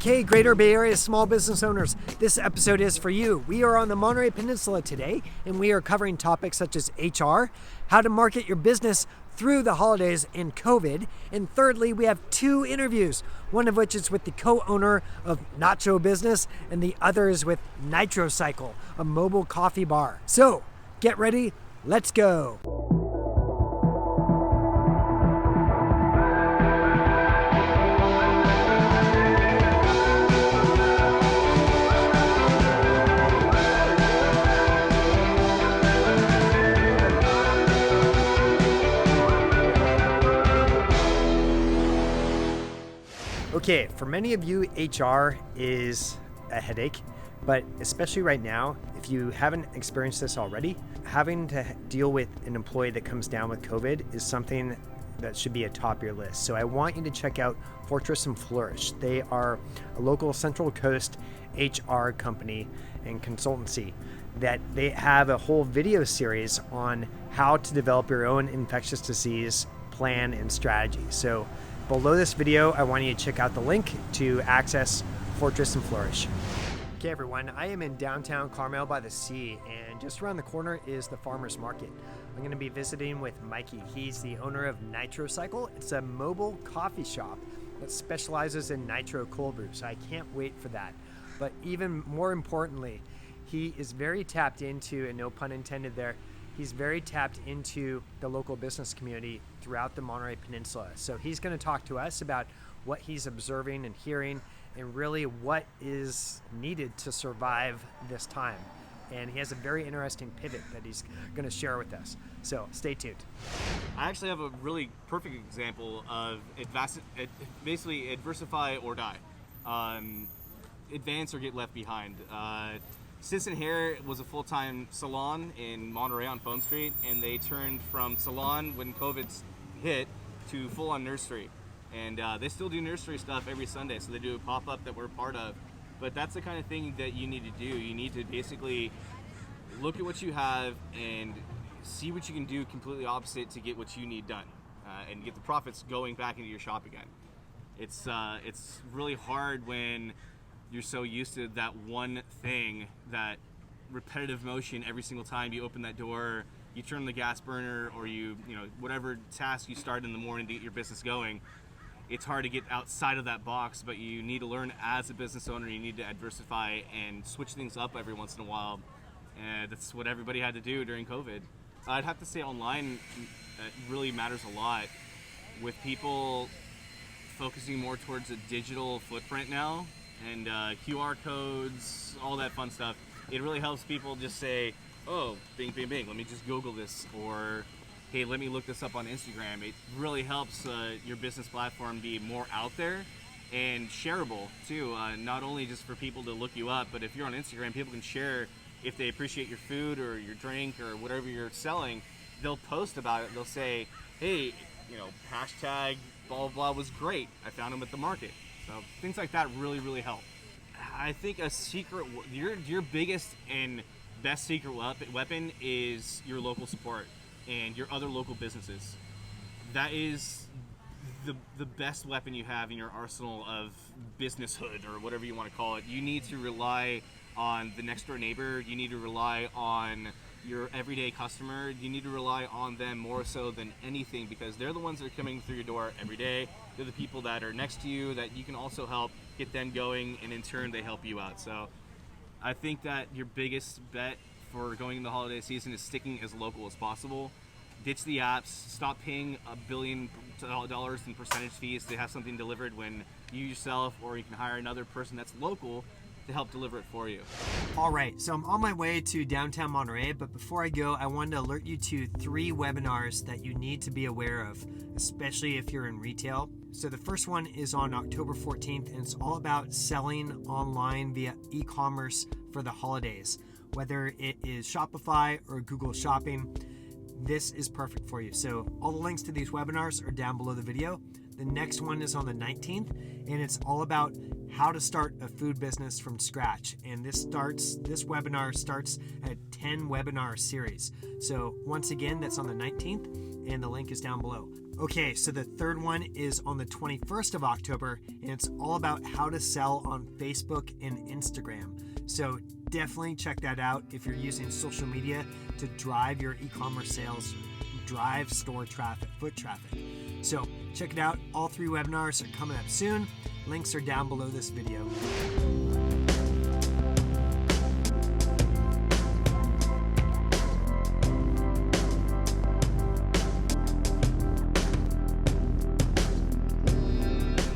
Okay, Greater Bay Area small business owners, this episode is for you. We are on the Monterey Peninsula today, and we are covering topics such as HR, how to market your business through the holidays and COVID, and thirdly, we have two interviews, one of which is with the co-owner of Nacho Business, and the other is with NitroCycle, a mobile coffee bar. So, get ready, let's go. Okay, for many of you, HR is a headache, but especially right now, if you haven't experienced this already, having to deal with an employee that comes down with COVID is something that should be atop your list. So I want you to check out Fortress and Flourish. They are a local Central Coast HR company and consultancy that they have a whole video series on how to develop your own infectious disease plan and strategy. So below this video, I want you to check out the link to access Fortress and Flourish. Okay everyone, I am in downtown Carmel-by-the-Sea, and just around the corner is the farmer's market. I'm going to be visiting with Mikey. He's the owner of NitroCycle. It's a mobile coffee shop that specializes in nitro cold brew, so I can't wait for that. But even more importantly, he is very tapped into, and no pun intended there, he's very tapped into the local business community throughout the Monterey Peninsula. So he's going to talk to us about what he's observing and hearing and really what is needed to survive this time. And he has a very interesting pivot that he's going to share with us. So stay tuned. I actually have a really perfect example of basically adversify or die. Advance or get left behind. Stinson Hair was a full-time salon in Monterey on Foam Street, and they turned from salon when COVID hit to full-on nursery. And they still do nursery stuff every Sunday, so they do a pop-up that we're part of. But that's the kind of thing that you need to do. You need to basically look at what you have and see what you can do completely opposite to get what you need done and get the profits going back into your shop again. It's really hard when you're so used to that one thing, that repetitive motion every single time you open that door, you turn the gas burner, or you know, whatever task you start in the morning to get your business going. It's hard to get outside of that box, but you need to learn as a business owner, you need to diversify and switch things up every once in a while. And that's what everybody had to do during COVID. I'd have to say online really matters a lot, with people focusing more towards a digital footprint now, and QR codes, all that fun stuff. It really helps people just say, oh, bing, bing, bing, let me just Google this, or hey, let me look this up on Instagram. It really helps your business platform be more out there and shareable too, not only just for people to look you up, but if you're on Instagram, people can share if they appreciate your food or your drink or whatever you're selling. They'll post about it. They'll say, hey, you know, hashtag blah, blah, blah was great. I found them at the market. So things like that really, really help. I think a secret, your biggest and best secret weapon is your local support and your other local businesses. That is the best weapon you have in your arsenal of businesshood, or whatever you want to call it. You need to rely on the next door neighbor. You need to rely on your everyday customer. You need to rely on them more so than anything, because they're the ones that are coming through your door every day. They're the people that are next to you that you can also help get them going, and in turn they help you out. So I think that your biggest bet for going in the holiday season is sticking as local as possible. Ditch the apps, stop paying $1 billion in percentage fees to have something delivered when you yourself, or you can hire another person that's local to help deliver it for you. All right, so I'm on my way to downtown Monterey, but before I go, I wanted to alert you to 3 webinars that you need to be aware of, especially if you're in retail. So the first one is on October 14th, and it's all about selling online via e-commerce for the holidays. Whether it is Shopify or Google Shopping, this is perfect for you. So all the links to these webinars are down below the video. The next one is on the 19th, and it's all about how to start a food business from scratch. And this webinar starts a 10 webinar series. So once again, that's on the 19th, and the link is down below. Okay, so the third one is on the 21st of October, and it's all about how to sell on Facebook and Instagram. So definitely check that out if you're using social media to drive your e-commerce sales, drive store traffic, foot traffic. So check it out. All 3 webinars are coming up soon. Links are down below this video.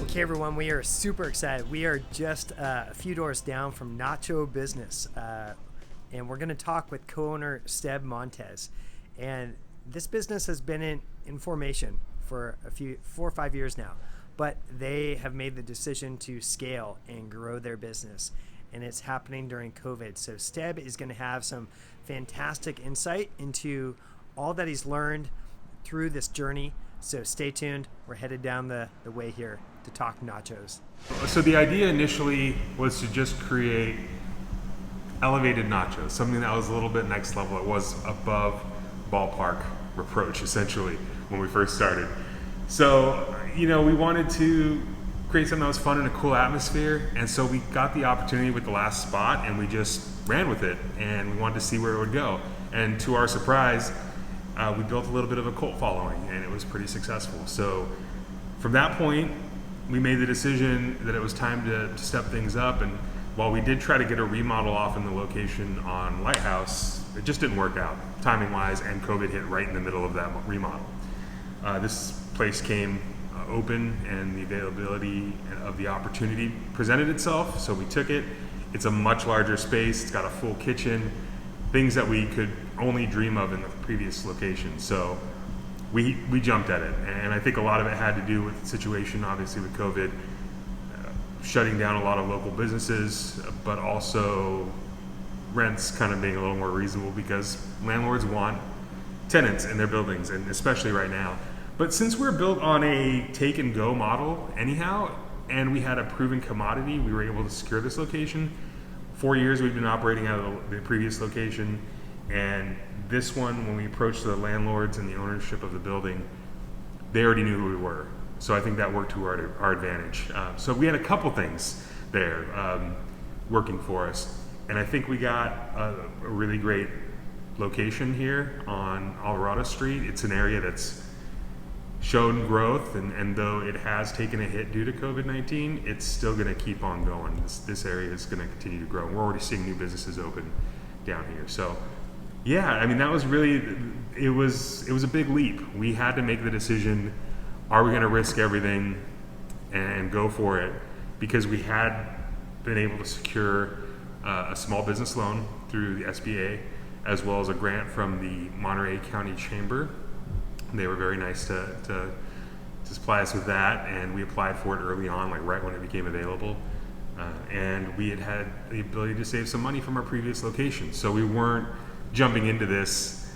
Okay, everyone, we are super excited. We are just a few doors down from Nacho Business, and we're going to talk with co-owner Steb Montez. And this business has been in formation for 4 or 5 years now, but they have made the decision to scale and grow their business, and it's happening during COVID. So Steb is going to have some fantastic insight into all that he's learned through this journey. So stay tuned. We're headed down the way here to talk nachos. So the idea initially was to just create elevated nachos, something that was a little bit next level. It was above ballpark reproach, essentially, when we first started. So, we wanted to create something that was fun and a cool atmosphere, and so we got the opportunity with the last spot, and we just ran with it, and we wanted to see where it would go. And to our surprise, we built a little bit of a cult following, and it was pretty successful. So from that point, we made the decision that it was time to step things up. And while we did try to get a remodel off in the location on Lighthouse, it just didn't work out timing wise, and COVID hit right in the middle of that remodel. This place came open, and the availability of the opportunity presented itself, so we took it. It's a much larger space. It's got a full kitchen, things that we could only dream of in the previous location. So we jumped at it, and I think a lot of it had to do with the situation, obviously, with COVID, shutting down a lot of local businesses, but also rents kind of being a little more reasonable because landlords want tenants in their buildings, and especially right now. But since we're built on a take and go model anyhow, and we had a proven commodity, we were able to secure this location. 4 years we've been operating out of the previous location, and this one, when we approached the landlords and the ownership of the building, they already knew who we were. So I think that worked to our advantage. So we had a couple things there working for us, and I think we got a really great location here on Alvarado Street. It's an area that's shown growth, and though it has taken a hit due to COVID-19, it's still going to keep on going. This area is going to continue to grow. We're already seeing new businesses open down here. So yeah, I mean, that was really, it was a big leap. We had to make the decision, are we going to risk everything and go for it? Because we had been able to secure a small business loan through the SBA, as well as a grant from the Monterey County Chamber. They were very nice to supply us with that, and we applied for it early on, like right when it became available. And we had the ability to save some money from our previous location. So we weren't jumping into this,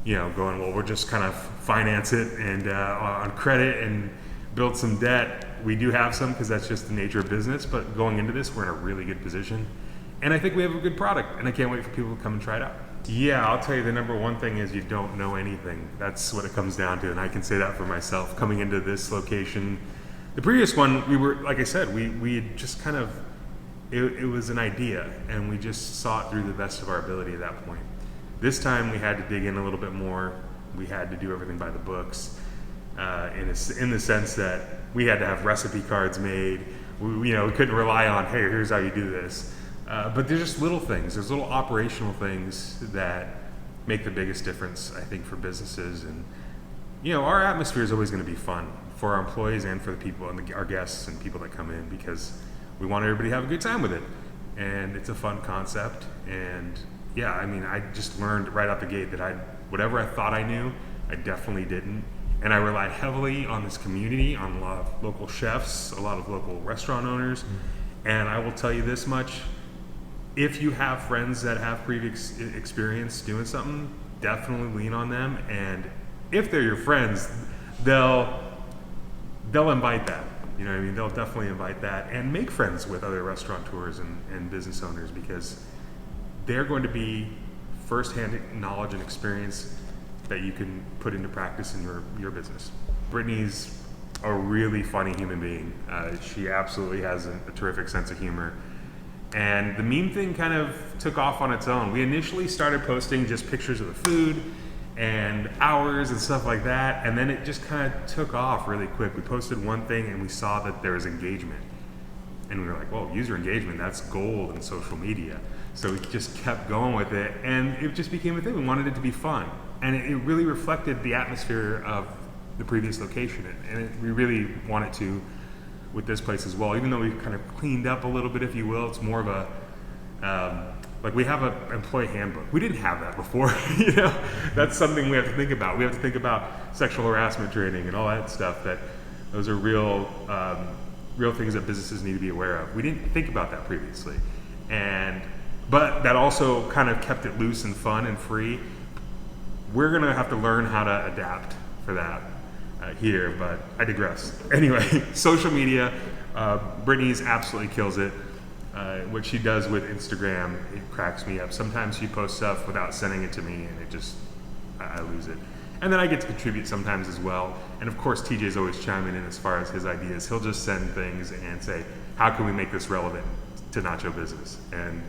going, well, we'll just kind of finance it and on credit and build some debt. We do have some because that's just the nature of business, but going into this, we're in a really good position. And I think we have a good product, and I can't wait for people to come and try it out. Yeah, I'll tell you, the number one thing is you don't know anything. That's what it comes down to, and I can say that for myself. Coming into this location, the previous one, we were, like I said, we had just kind of, it was an idea, and we just saw it through the best of our ability at that point. This time we had to dig in a little bit more. We had to do everything by the books, in the sense that we had to have recipe cards made. We couldn't rely on, hey, here's how you do this. But there's just little things. There's little operational things that make the biggest difference, I think, for businesses. And our atmosphere is always going to be fun for our employees and for the people and our guests and people that come in, because we want everybody to have a good time with it. And it's a fun concept. And yeah, I mean, I just learned right out the gate that whatever I thought I knew, I definitely didn't. And I relied heavily on this community, on a lot of local chefs, a lot of local restaurant owners. And I will tell you this much: if you have friends that have previous experience doing something, definitely lean on them. And if they're your friends, they'll invite that. You know what I mean? They'll definitely invite that, and make friends with other restaurateurs and business owners, because they're going to be firsthand knowledge and experience that you can put into practice in your business. Brittany's a really funny human being. She absolutely has a terrific sense of humor. And the meme thing kind of took off on its own. We initially started posting just pictures of the food and hours and stuff like that, and then it just kind of took off really quick. We posted one thing and we saw that there was engagement. And we were like, well, user engagement, that's gold in social media. So we just kept going with it, and it just became a thing. We wanted it to be fun. And it really reflected the atmosphere of the previous location, and we really wanted to with this place as well. Even though we kind of cleaned up a little bit, if you will, it's more of a like we have an employee handbook. We didn't have that before. You know, that's something we have to think about. We have to think about sexual harassment training and all that stuff. That those are real things that businesses need to be aware of. We didn't think about that previously, but that also kind of kept it loose and fun and free. We're gonna have to learn how to adapt for that here, but I digress. Anyway, social media, Brittany's absolutely kills it. What she does with Instagram, it cracks me up. Sometimes she posts stuff without sending it to me, and I lose it. And then I get to contribute sometimes as well. And of course, TJ's always chiming in as far as his ideas. He'll just send things and say, how can we make this relevant to nacho business? And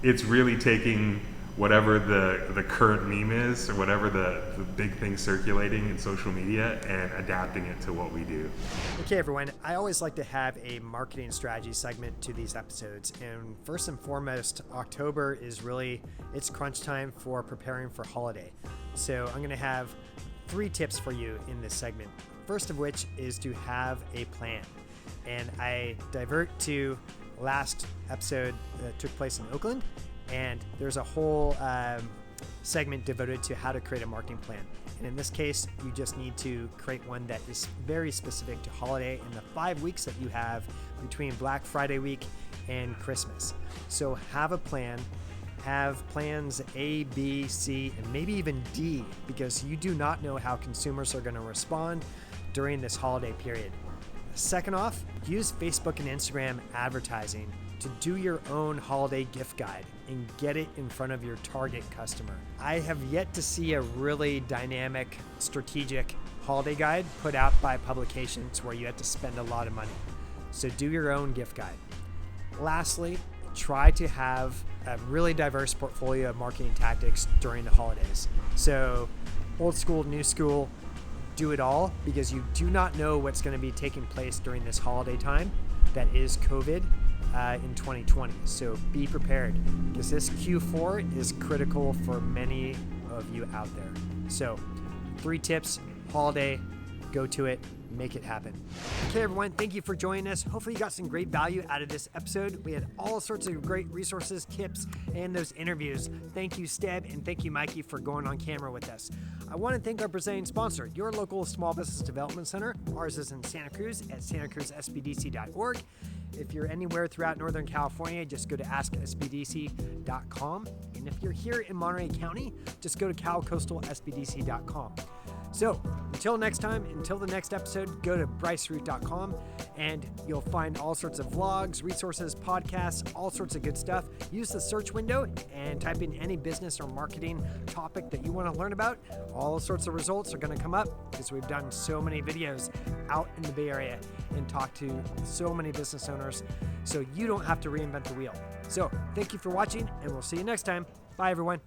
it's really taking whatever the current meme is, or whatever the big thing circulating in social media, and adapting it to what we do. Okay, everyone, I always like to have a marketing strategy segment to these episodes. And first and foremost, October is it's crunch time for preparing for holiday. So I'm gonna have 3 tips for you in this segment. First of which is to have a plan. And I divert to last episode that took place in Oakland, and there's a whole segment devoted to how to create a marketing plan. And in this case, you just need to create one that is very specific to holiday and the 5 weeks that you have between Black Friday week and Christmas. So have a plan, have plans A, B, C, and maybe even D, because you do not know how consumers are going to respond during this holiday period. Second off, use Facebook and Instagram advertising to do your own holiday gift guide and get it in front of your target customer. I have yet to see a really dynamic, strategic holiday guide put out by publications where you have to spend a lot of money. So do your own gift guide. Lastly, try to have a really diverse portfolio of marketing tactics during the holidays. So old school, new school, do it all, because you do not know what's going to be taking place during this holiday time that is COVID in 2020. So be prepared, because this Q4 is critical for many of you out there. So 3 tips, holiday, go to it, make it happen. Okay, everyone, thank you for joining us. Hopefully you got some great value out of this episode. We had all sorts of great resources, tips, and those interviews. Thank you, Steb, and thank you, Mikey, for going on camera with us. I want to thank our presenting sponsor, your local small business development center. Ours is in Santa Cruz at santacruzsbdc.org. If you're anywhere throughout Northern California, just go to asksbdc.com. And if you're here in Monterey County, just go to calcoastalsbdc.com. So until next time, until the next episode, go to bryceroot.com and you'll find all sorts of vlogs, resources, podcasts, all sorts of good stuff. Use the search window and type in any business or marketing topic that you want to learn about. All sorts of results are going to come up because we've done so many videos out in the Bay Area and talked to so many business owners, so you don't have to reinvent the wheel. So thank you for watching, and we'll see you next time. Bye, everyone.